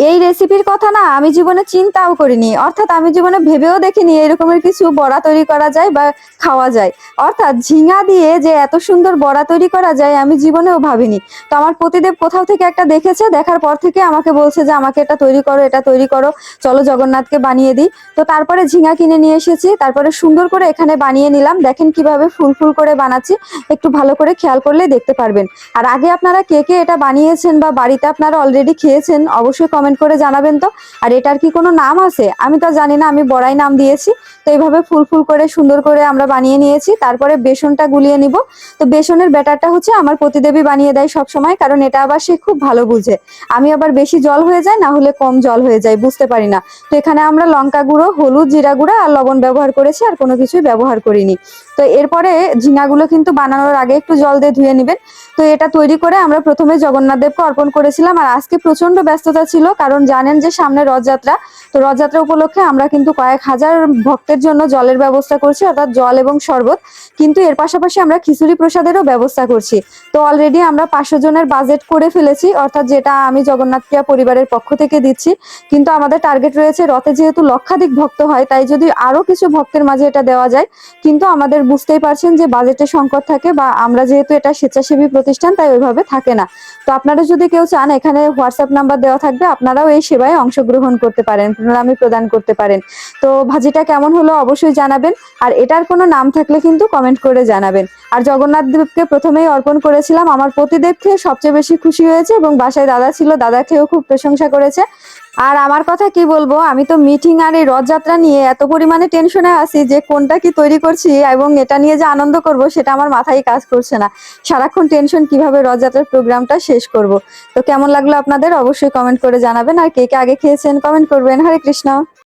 এই রেসিপির কথা না আমি জীবনে চিন্তাও করিনি, অর্থাৎ আমি জীবনে ভেবেও দেখিনি এরকমের কিছু বড়া তৈরি করা যায় বা খাওয়া যায়। অর্থাৎ ঝিঙা দিয়ে যে এত সুন্দর বড়া তৈরি করা যায় আমি জীবনেও ভাবিনি। তো আমার পতিদেব কোথাও থেকে একটা দেখেছে, দেখার পর থেকে আমাকে বলছে যে আমাকে এটা তৈরি করো, এটা তৈরি করো, চলো জগন্নাথকে বানিয়ে দিই। তো তারপরে ঝিঙা কিনে নিয়ে এসেছি, তারপরে সুন্দর করে এখানে বানিয়ে নিলাম। দেখেন কিভাবে ফুল ফুল করে বানাচ্ছি, একটু ভালো করে খেয়াল করলে দেখতে পারবেন। আর আগে আপনারা কে কে এটা বানিয়েছেন বা বাড়িতে আপনারা অলরেডি খেয়েছেন অবশ্যই কমেন্ট করে জানাবেন তো। আর এটার কি কোনো নাম আছে? আমি তো জানি না, আমি বড়াই নাম দিয়েছি। তো এইভাবে ফুল ফুল করে সুন্দর করে আমরা বানিয়ে নিয়েছি। তারপরে বেসনটা গুলিয়ে নিব। তো বেসনের ব্যাটারটা হচ্ছে আমার প্রতিদেবী বানিয়ে দেয় সব সময়, কারণ এটা আবার সে খুব ভালো বুঝে। আমি আবার বেশি জল হয়ে যায়, না হলে কম জল হয়ে যায়, বুঝতে পারি না। তো এখানে আমরা লঙ্কা গুঁড়ো, হলুদ, জিরা গুঁড়া আর লবণ ব্যবহার করেছি, আর কোনো কিছুই ব্যবহার করিনি। তো এরপরে ঝিঙাগুলো কিন্তু বানানোর আগে একটু জল দিয়ে ধুয়ে নেবেন। তো এটা তৈরি করে আমরা প্রথমে জগন্নাথ দেবকে অর্পণ করেছিলাম। আর আজকে প্রচন্ড ব্যস্ততা ছিল, কারণ জানেন যে সামনে রথযাত্রা। তো রথযাত্রা উপলক্ষে আমরা কিন্তু কয়েক হাজার ভক্তের জন্য জলের ব্যবস্থা করছি, অর্থাৎ জল এবং শরবত। কিন্তু এর পাশাপাশি আমরা খিচুড়ি প্রসাদেরও ব্যবস্থা করছি। তো অলরেডি আমরা 500 জনের বাজেট করে ফেলেছি, অর্থাৎ যেটা আমি জগন্নাথ প্রিয়া পরিবারের পক্ষ থেকে দিচ্ছি। কিন্তু আমাদের টার্গেট রয়েছে রথে যেহেতু লক্ষাধিক ভক্ত হয়, তাই যদি আরো কিছু ভক্তের মাঝে এটা দেওয়া যায়। কিন্তু আমাদের বুঝতেই পারছেন যে বাজেটের সংকট থাকে, বা আমরা যেহেতু এটা স্বেচ্ছাসেবী প্রতিষ্ঠান তাই ওইভাবে থাকে না। তো আপনারা যদি কেউ চান, এখানে হোয়াটসঅ্যাপ নাম্বার দেওয়া থাকবে, আপনারাও এই সেবায় অংশগ্রহণ করতে পারেন, প্রণামী প্রদান করতে পারেন। তো ভাজিটা কেমন হলো অবশ্যই জানাবেন। আর এটার কোনো নাম থাকলে কিন্তু কমেন্ট করে জানাবেন। আর জগন্নাথ দেবকে প্রথমেই অর্পণ করেছিলাম, আমার পতিদেব খেয়ে সবচেয়ে বেশি খুশি হয়েছে, এবং বাসায় দাদা ছিল, দাদা খেয়েও খুব প্রশংসা করেছে। আর আমার কথা কি বলবো, আমি তো মিটিং আর এই রথযাত্রা নিয়ে এত পরিমাণে টেনশনে আছি যে কোনটা কি তৈরি করছি এবং এটা নিয়ে যে আনন্দ করব সেটা আমার মাথায় কাজ করছে না। সারাক্ষণ টেনশন কিভাবে রথযাত্রার প্রোগ্রামটা শেষ করব। তো কেমন লাগলো আপনাদের অবশ্যই কমেন্ট করে জানাবেন। আর কে কে আগে খেয়েছেন কমেন্ট করবেন। হরে কৃষ্ণ।